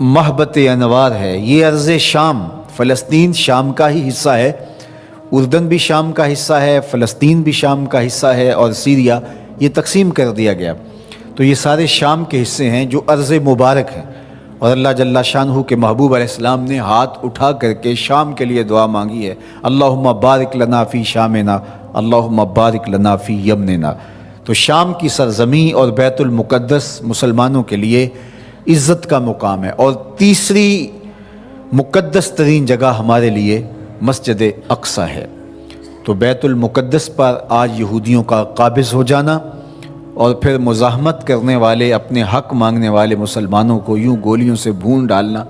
محبت انوار ہے۔ یہ ارض شام، فلسطین شام کا ہی حصہ ہے، اردن بھی شام کا حصہ ہے، فلسطین بھی شام کا حصہ ہے، اور سیریا یہ تقسیم کر دیا گیا۔ تو یہ سارے شام کے حصے ہیں جو ارض مبارک ہیں، اور اللہ جل شانہ کے محبوب علیہ السلام نے ہاتھ اٹھا کر کے شام کے لیے دعا مانگی ہے، اللہم بارک لنا فی شامنا، اللہم بارک لنا فی یمننا۔ تو شام کی سرزمین اور بیت المقدس مسلمانوں کے لیے عزت کا مقام ہے۔ اور تیسری مقدس ترین جگہ ہمارے لیے مسجد اقصیٰ ہے۔ تو بیت المقدس پر آج یہودیوں کا قابض ہو جانا اور پھر مزاحمت کرنے والے، اپنے حق مانگنے والے مسلمانوں کو یوں گولیوں سے بھون ڈالنا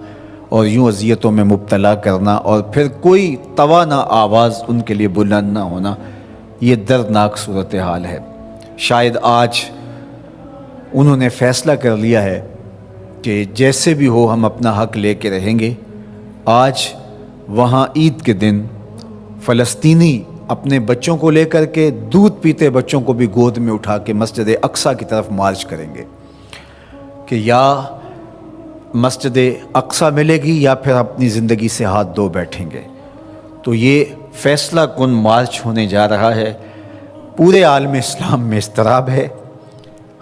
اور یوں اذیتوں میں مبتلا کرنا، اور پھر کوئی توانا آواز ان کے لیے بلند نہ ہونا، یہ دردناک صورتحال ہے۔ شاید آج انہوں نے فیصلہ کر لیا ہے کہ جیسے بھی ہو ہم اپنا حق لے کے رہیں گے۔ آج وہاں عید کے دن فلسطینی اپنے بچوں کو لے کر کے، دودھ پیتے بچوں کو بھی گود میں اٹھا کے مسجد اقصیٰ کی طرف مارچ کریں گے کہ یا مسجد اقصیٰ ملے گی یا پھر اپنی زندگی سے ہاتھ دھو بیٹھیں گے۔ تو یہ فیصلہ کن مارچ ہونے جا رہا ہے۔ پورے عالم اسلام میں اضطراب ہے۔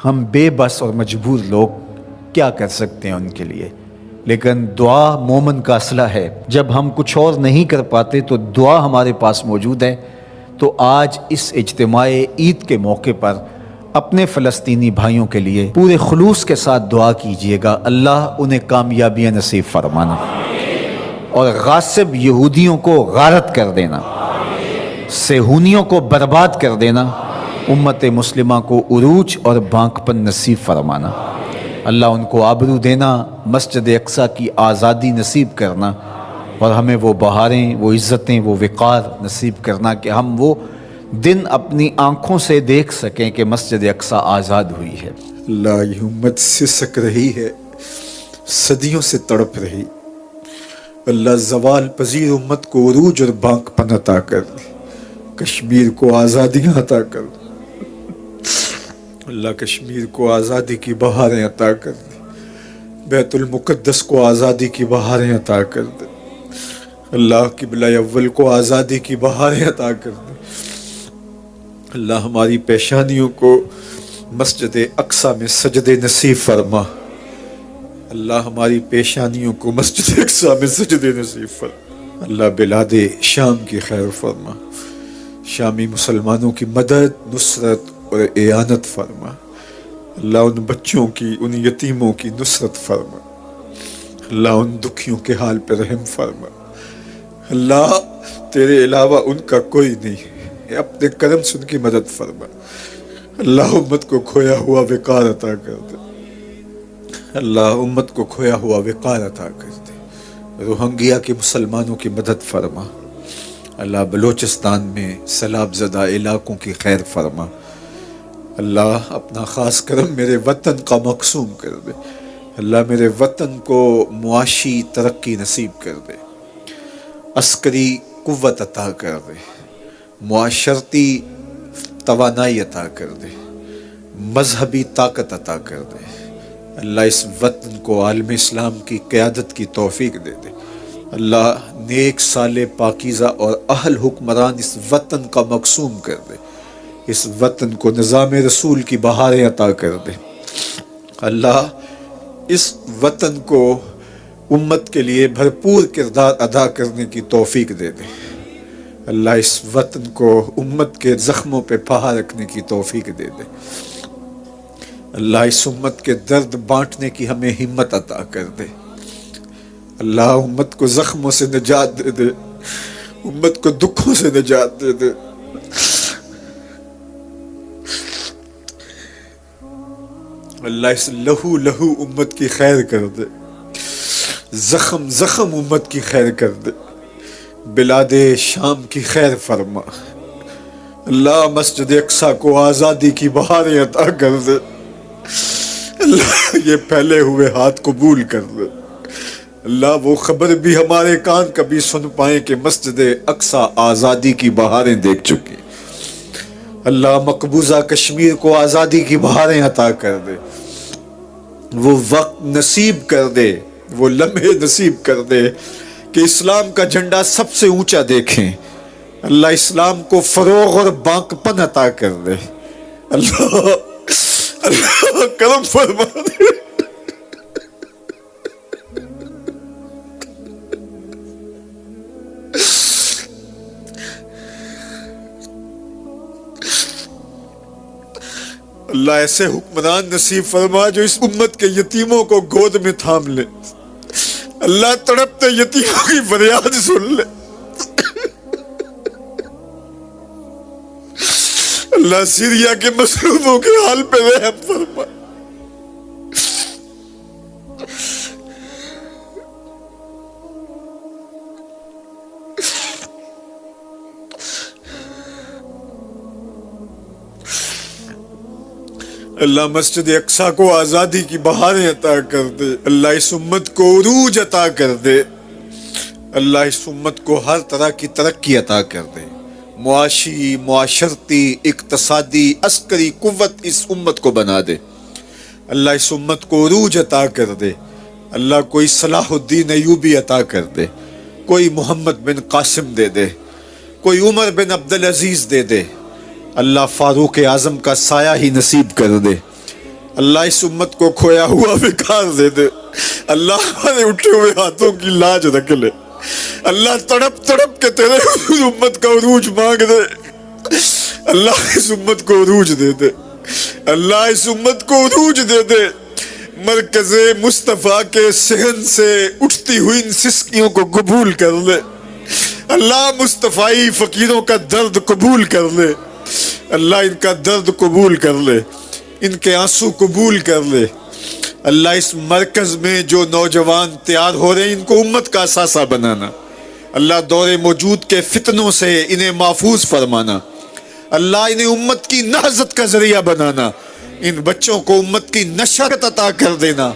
ہم بے بس اور مجبور لوگ کیا کر سکتے ہیں ان کے لیے، لیکن دعا مومن کا اسلحہ ہے۔ جب ہم کچھ اور نہیں کر پاتے تو دعا ہمارے پاس موجود ہے۔ تو آج اس اجتماع عید کے موقع پر اپنے فلسطینی بھائیوں کے لیے پورے خلوص کے ساتھ دعا کیجیے گا، اللہ انہیں کامیابیاں نصیب فرمانا اور غاصب یہودیوں کو غارت کر دینا، صہیونیوں کو برباد کر دینا، امت مسلمہ کو عروج اور بانکپن نصیب فرمانا، اللہ ان کو آبرو دینا، مسجد اقصیٰ کی آزادی نصیب کرنا، اور ہمیں وہ بہاریں، وہ عزتیں، وہ وقار نصیب کرنا کہ ہم وہ دن اپنی آنکھوں سے دیکھ سکیں کہ مسجد اقصیٰ آزاد ہوئی ہے۔ اللہ یہ امت سسک رہی ہے، صدیوں سے تڑپ رہی، اللہ زوال پذیر امت کو عروج اور بانک پن عطا کر دے، کشمیر کو آزادیاں عطا کر دے، اللہ کشمیر کو آزادی کی بہاریں عطا کر دے، بیت المقدس کو آزادی کی بہاریں عطا کر دے، اللہ قبلہ اول کو آزادی کی بہاریں عطا کر دے، اللہ ہماری پیشانیوں کو مسجد اقصیٰ میں سجدے نصیب فرما، اللہ ہماری پیشانیوں کو مسجد اقصیٰ میں سجدے نصیب فرما، اللہ بلاد شام کی خیر فرما، شامی مسلمانوں کی مدد، نصرت اور اعانت فرما، اللہ ان بچوں کی، ان یتیموں کی نصرت فرما، اللہ ان دکھیوں کے حال پہ رحم فرما، اللہ تیرے علاوہ ان کا کوئی نہیں، اپنے کرم سے ان کی مدد فرما، اللہ امت کو کھویا ہوا وقار عطا کر دے، اللہ امت کو کھویا ہوا وقار عطا کر دے، روہنگیا کے مسلمانوں کی مدد فرما، اللہ بلوچستان میں سیلاب زدہ علاقوں کی خیر فرما، اللہ اپنا خاص کرم میرے وطن کا مقسوم کر دے، اللہ میرے وطن کو معاشی ترقی نصیب کر دے، عسکری قوت عطا کر دے، معاشرتی توانائی عطا کر دے، مذہبی طاقت عطا کر دے، اللہ اس وطن کو عالم اسلام کی قیادت کی توفیق دے دے، اللہ نیک صالح پاکیزہ اور اہل حکمران اس وطن کا مقسوم کر دے، اس وطن کو نظام رسول کی بہاریں عطا کر دے، اللہ اس وطن کو امت کے لیے بھرپور کردار ادا کرنے کی توفیق دے دے، اللہ اس وطن کو امت کے زخموں پہ پہا رکھنے کی توفیق دے دے، اللہ اس امت کے درد بانٹنے کی ہمیں ہمت عطا کر دے، اللہ امت کو زخموں سے نجات دے دے، امت کو دکھوں سے نجات دے دے، اللہ اس لہو لہو امت کی خیر کر دے، زخم زخم امت کی خیر کر دے، بلاد شام کی خیر فرما، اللہ مسجد اقصیٰ کو آزادی کی بہاریں عطا کر دے، اللہ یہ پھیلے ہوئے ہاتھ قبول کر دے، اللہ وہ خبر بھی ہمارے کان کبھی سن پائیں کہ مسجد اقصیٰ آزادی کی بہاریں دیکھ چکی، اللہ مقبوضہ کشمیر کو آزادی کی بہاریں عطا کر دے، وہ وقت نصیب کر دے وہ لمحے نصیب کر دے کہ اسلام کا جھنڈا سب سے اونچا دیکھیں. اللہ اسلام کو فروغ اور بانک پن عطا کر دے. اللہ اللہ کرم فرما دے. اللہ ایسے حکمران نصیب فرما جو اس امت کے یتیموں کو گود میں تھام لے. اللہ تڑپتے یتیموں کی فریاد سن لے. اللہ سیریا کے مظلوموں کے حال پہ رحم فرما. اللہ مسجد اقصی کو آزادی کی بہاریں عطا کر دے. اللہ اس امت کو عروج عطا کر دے. اللہ اس امت کو ہر طرح کی ترقی عطا کر دے. معاشی، معاشرتی، اقتصادی، عسکری قوت اس امت کو بنا دے. اللہ اس امت کو عروج عطا کر دے. اللہ کوئی صلاح الدین ایوبی عطا کر دے، کوئی محمد بن قاسم دے دے، کوئی عمر بن عبدالعزیز دے دے. اللہ فاروق اعظم کا سایہ ہی نصیب کر دے. اللہ اس امت کو کھویا ہوا وقار دے دے. اللہ ہمارے اٹھے ہوئے ہاتھوں کی لاج رکھ لے. اللہ تڑپ تڑپ کے تیرے امت کا عروج مانگ دے. اللہ اس امت کو عروج دے دے. اللہ اس امت کو عروج دے دے. مرکز مصطفیٰ کے صحن سے اٹھتی ہوئی ان سسکیوں کو قبول کر لے. اللہ مصطفائی فقیروں کا درد قبول کر لے. اللہ ان کا درد قبول کر لے، ان کے آنسو قبول کر لے. اللہ اس مرکز میں جو نوجوان تیار ہو رہے ہیں ان کو امت کا اثاثہ بنانا. اللہ دور موجود کے فتنوں سے انہیں محفوظ فرمانا. اللہ انہیں امت کی نہضت کا ذریعہ بنانا. ان بچوں کو امت کی نشرت عطا کر دینا.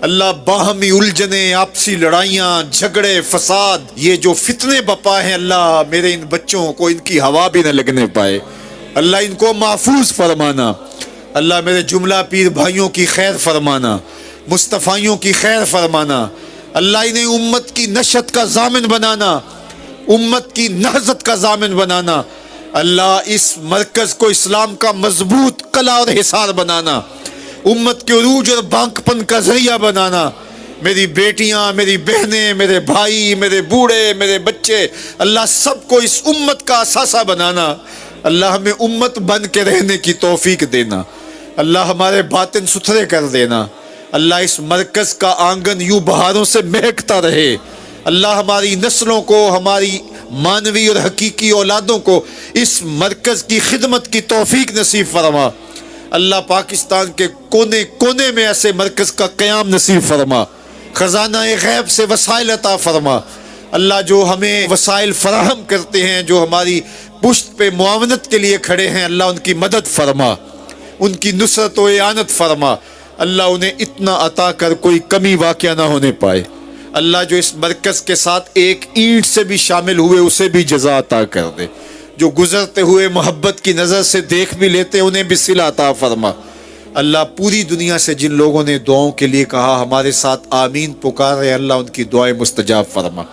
اللہ باہمی الجھنیں، آپسی لڑائیاں، جھگڑے، فساد، یہ جو فتنے بپا ہیں، اللہ میرے ان بچوں کو ان کی ہوا بھی نہ لگنے پائے. اللہ ان کو محفوظ فرمانا. اللہ میرے جملہ پیر بھائیوں کی خیر فرمانا، مصطفیوں کی خیر فرمانا. اللہ انہیں امت کی نشت کا ضامن بنانا، امت کی نہضت کا ضامن بنانا. اللہ اس مرکز کو اسلام کا مضبوط قلعہ اور حصار بنانا، امت کے عروج اور بانک پن کا ذریعہ بنانا. میری بیٹیاں، میری بہنیں، میرے بھائی، میرے بوڑھے، میرے بچے، اللہ سب کو اس امت کا اثاثہ بنانا. اللہ ہمیں امت بن کے رہنے کی توفیق دینا. اللہ ہمارے باطن ستھرے کر دینا. اللہ اس مرکز کا آنگن یوں بہاروں سے مہکتا رہے. اللہ ہماری نسلوں کو، ہماری مانوی اور حقیقی اولادوں کو اس مرکز کی خدمت کی توفیق نصیب فرما. اللہ پاکستان کے کونے کونے میں ایسے مرکز کا قیام نصیب فرما. خزانہ غیب سے وسائل عطا فرما. اللہ جو ہمیں وسائل فراہم کرتے ہیں، جو ہماری پشت پہ معاونت کے لیے کھڑے ہیں، اللہ ان کی مدد فرما، ان کی نصرت و اعانت فرما. اللہ انہیں اتنا عطا کر کوئی کمی واقع نہ ہونے پائے. اللہ جو اس مرکز کے ساتھ ایک اینٹ سے بھی شامل ہوئے اسے بھی جزا عطا کر دے. جو گزرتے ہوئے محبت کی نظر سے دیکھ بھی لیتے انہیں بھی صلہ عطا فرما. اللہ پوری دنیا سے جن لوگوں نے دعاؤں کے لیے کہا ہمارے ساتھ آمین پکار رہے، اللہ ان کی دعائیں مستجاب فرما،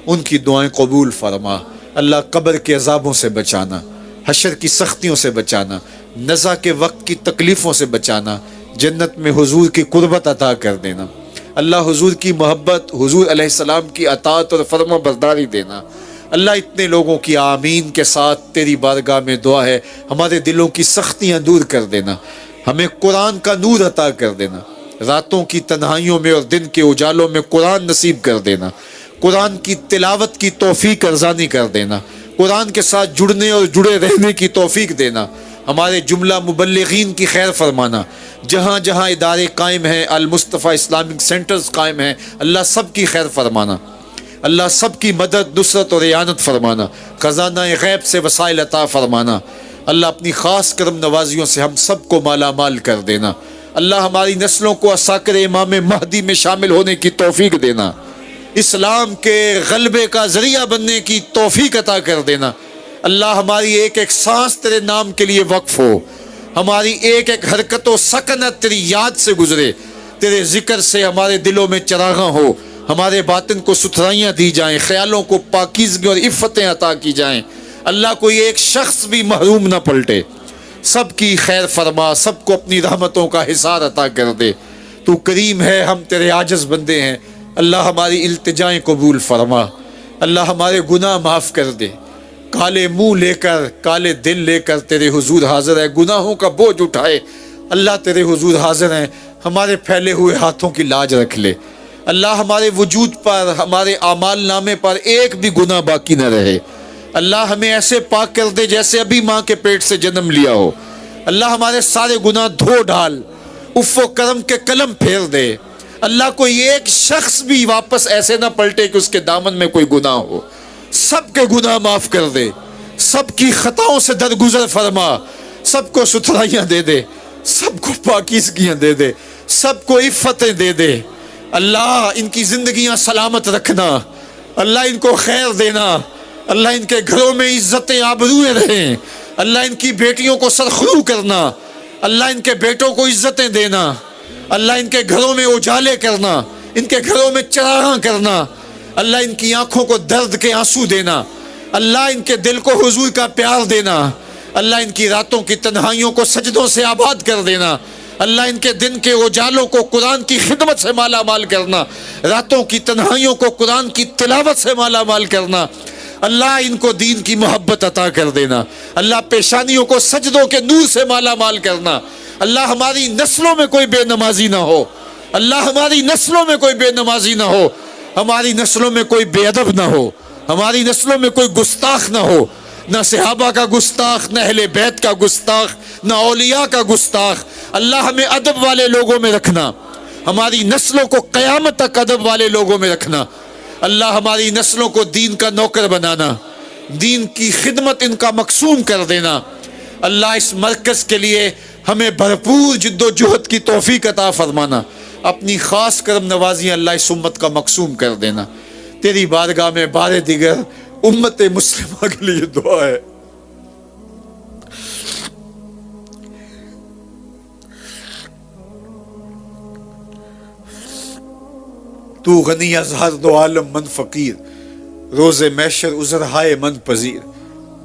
ان کی دعائیں قبول فرما. اللہ قبر کے عذابوں سے بچانا، حشر کی سختیوں سے بچانا، نزا کے وقت کی تکلیفوں سے بچانا. جنت میں حضور کی قربت عطا کر دینا. اللہ حضور کی محبت، حضور علیہ السلام کی اطاعت اور فرما برداری دینا. اللہ اتنے لوگوں کی آمین کے ساتھ تیری بارگاہ میں دعا ہے، ہمارے دلوں کی سختیاں دور کر دینا، ہمیں قرآن کا نور عطا کر دینا. راتوں کی تنہائیوں میں اور دن کے اجالوں میں قرآن نصیب کر دینا. قرآن کی تلاوت کی توفیق ارزانی کر دینا. قرآن کے ساتھ جڑنے اور جڑے رہنے کی توفیق دینا. ہمارے جملہ مبلغین کی خیر فرمانا. جہاں جہاں ادارے قائم ہیں، المصطفیٰ اسلامک سینٹرز قائم ہیں، اللہ سب کی خیر فرمانا. اللہ سب کی مدد، نصرت اور اعانت فرمانا. خزانہ غیب سے وسائل عطا فرمانا. اللہ اپنی خاص کرم نوازیوں سے ہم سب کو مالا مال کر دینا. اللہ ہماری نسلوں کو عساکر امام مہدی میں شامل ہونے کی توفیق دینا. اسلام کے غلبے کا ذریعہ بننے کی توفیق عطا کر دینا. اللہ ہماری ایک ایک سانس تیرے نام کے لیے وقف ہو، ہماری ایک ایک حرکت و سکنت تیری یاد سے گزرے، تیرے ذکر سے ہمارے دلوں میں چراغاں ہو، ہمارے باطن کو ستھرائیاں دی جائیں، خیالوں کو پاکیزگی اور عفتیں عطا کی جائیں۔ اللہ کوئی ایک شخص بھی محروم نہ پلٹے، سب کی خیر فرما، سب کو اپنی رحمتوں کا حصار عطا کر دے۔ تو کریم ہے، ہم تیرے عاجز بندے ہیں، اللہ ہماری التجائیں قبول فرما، اللہ ہمارے گناہ معاف کر دے۔ کالے منہ لے کر، کالے دل لے کر تیرے حضور حاضر ہے، گناہوں کا بوجھ اٹھائے اللہ تیرے حضور حاضر ہیں، ہمارے پھیلے ہوئے ہاتھوں کی لاج رکھ لے اللہ، ہمارے وجود پر، ہمارے اعمال نامے پر ایک بھی گناہ باقی نہ رہے اللہ، ہمیں ایسے پاک کر دے جیسے ابھی ماں کے پیٹ سے جنم لیا ہو اللہ، ہمارے سارے گناہ دھو ڈال، عفو و کرم کے قلم پھیر دے اللہ، کوئی ایک شخص بھی واپس ایسے نہ پلٹے کہ اس کے دامن میں کوئی گناہ ہو، سب کے گناہ معاف کر دے، سب کی خطاؤں سے درگزر فرما، سب کو ستھرائیاں دے دے، سب کو پاکیزگیاں دے دے، سب کو عفتیں دے دے اللہ، ان کی زندگیاں سلامت رکھنا اللہ، ان کو خیر دینا اللہ، ان کے گھروں میں عزتیں آبروئیں رہیں اللہ، ان کی بیٹیوں کو سرخرو کرنا اللہ، ان کے بیٹوں کو عزتیں دینا اللہ، ان کے گھروں میں اجالے کرنا، ان کے گھروں میں چراغاں کرنا اللہ، ان کی آنکھوں کو درد کے آنسو دینا اللہ، ان کے دل کو حضور کا پیار دینا اللہ، ان کی راتوں کی تنہائیوں کو سجدوں سے آباد کر دینا اللہ، ان کے دن کے اجالوں کو قرآن کی خدمت سے مالا مال کرنا، راتوں کی تنہائیوں کو قرآن کی تلاوت سے مالا مال کرنا اللہ، ان کو دین کی محبت عطا کر دینا اللہ، پیشانیوں کو سجدوں کے نور سے مالا مال کرنا اللہ، ہماری نسلوں میں کوئی بے نمازی نہ ہو اللہ، ہماری نسلوں میں کوئی بے نمازی نہ ہو، ہماری نسلوں میں کوئی بے ادب نہ ہو، ہماری نسلوں میں کوئی گستاخ نہ ہو، نہ صحابہ کا گستاخ، نہ اہل بیت کا گستاخ، نہ اولیاء کا گستاخ اللہ، ہمیں ادب والے لوگوں میں رکھنا، ہماری نسلوں کو قیامت تک ادب والے لوگوں میں رکھنا اللہ، ہماری نسلوں کو دین کا نوکر بنانا، دین کی خدمت ان کا مقصوم کر دینا اللہ، اس مرکز کے لیے ہمیں بھرپور جد و جہد کی توفیق عطا فرمانا، اپنی خاص کرم نوازیاں اللہ اس امت کا مقصوم کر دینا، تیری بارگاہ میں بار دیگر امت مسلمہ کے لیے دعا ہے۔ تو غنی از ہر دو عالم من فقیر، روز محشر عذر ہائے من پذیر،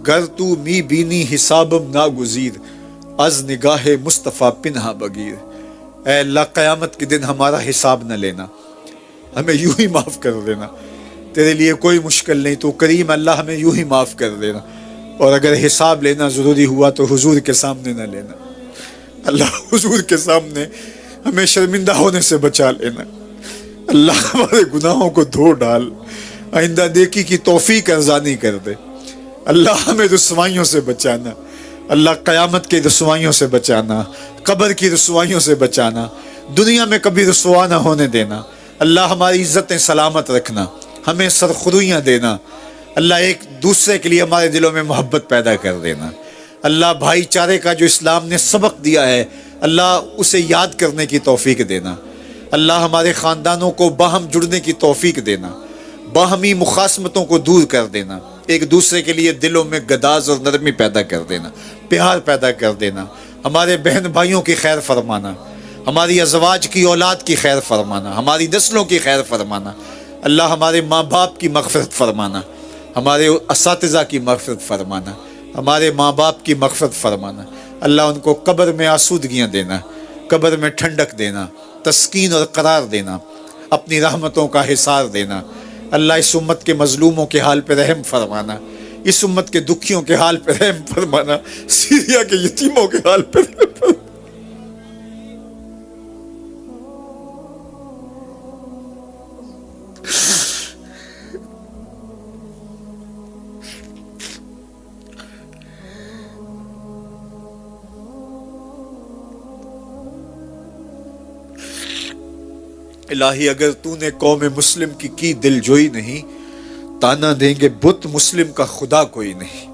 گر تو می بینی حسابم ناگزیر، از نگاہ مصطفیٰ پنہا بگیر۔ اے اللہ قیامت کے دن ہمارا حساب نہ لینا، ہمیں یوں ہی معاف کر دینا، تیرے لیے کوئی مشکل نہیں، تو کریم اللہ، ہمیں یوں ہی معاف کر دینا، اور اگر حساب لینا ضروری ہوا تو حضور کے سامنے نہ لینا اللہ، حضور کے سامنے ہمیں شرمندہ ہونے سے بچا لینا اللہ، ہمارے گناہوں کو دھو ڈال، آئندہ نیکی کی توفیق ارزانی کر دے اللہ، ہمیں رسوائیوں سے بچانا اللہ، قیامت کی رسوائیوں سے بچانا، قبر کی رسوائیوں سے بچانا، دنیا میں کبھی رسوا نہ ہونے دینا اللہ، ہماری عزتیں سلامت رکھنا، ہمیں سرخرویاں دینا اللہ، ایک دوسرے کے لیے ہمارے دلوں میں محبت پیدا کر دینا اللہ، بھائی چارے کا جو اسلام نے سبق دیا ہے اللہ، اسے یاد کرنے کی توفیق دینا اللہ، ہمارے خاندانوں کو باہم جڑنے کی توفیق دینا، باہمی مخاصمتوں کو دور کر دینا، ایک دوسرے کے لیے دلوں میں گداز اور نرمی پیدا کر دینا، پیار پیدا کر دینا، ہمارے بہن بھائیوں کی خیر فرمانا، ہماری ازواج کی اولاد کی خیر فرمانا، ہماری نسلوں کی خیر فرمانا اللہ، ہمارے ماں باپ کی مغفرت فرمانا، ہمارے اساتذہ کی مغفرت فرمانا، ہمارے ماں باپ کی مغفرت فرمانا اللہ، ان کو قبر میں آسودگیاں دینا، قبر میں ٹھنڈک دینا، تسکین اور قرار دینا، اپنی رحمتوں کا حصار دینا اللہ، اس امت کے مظلوموں کے حال پہ رحم فرمانا، اس امت کے دکھیوں کے حال پہ رحم فرمانا، سیریا کے یتیموں کے حال پہ رحم فرمانا الہی، اگر تو نے قوم مسلم کی دل جوئی نہیں، تانا دیں گے بت مسلم کا خدا کوئی نہیں،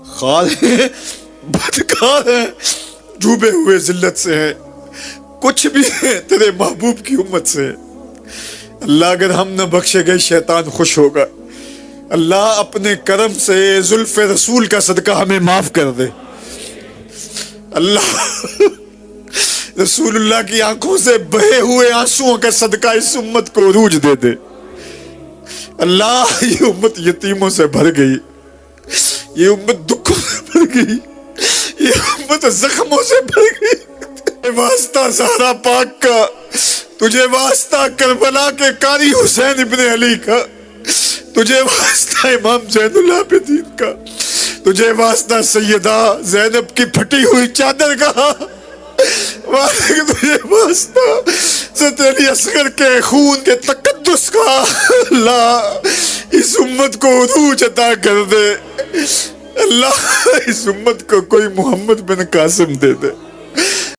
خار ہے بدکار ہے ڈوبے ہوئے ذلت سے ہے، کچھ بھی ہے تیرے محبوب کی امت سے اللہ، اگر ہم نہ بخشے گئے شیطان خوش ہوگا اللہ، اپنے کرم سے زلف رسول کا صدقہ ہمیں معاف کر دے اللہ، رسول اللہ کی آنکھوں سے بہے ہوئے آنسوؤں کا صدقہ اس امت کو عروج دے دے۔ اللہ یہ امت یتیموں سے بھر گئی، یہ امت دکھوں سے بھر گئی، یہ امت زخموں سے بھر گئی۔ تجھے واسطہ زہرا پاک کا، تجھے واسطہ کربلا کے قاری حسین ابن علی کا، تجھے واسطہ امام زین العابدین کا، تجھے واسطہ سیدہ زینب کی پھٹی ہوئی چادر کا، تجھے واسطہ حضرت علی اصغر کے خون کے تقدس کا، اللہ اس امت کو عروج عطا کر دے۔ اللہ اس امت کو کوئی محمد بن قاسم دے دے۔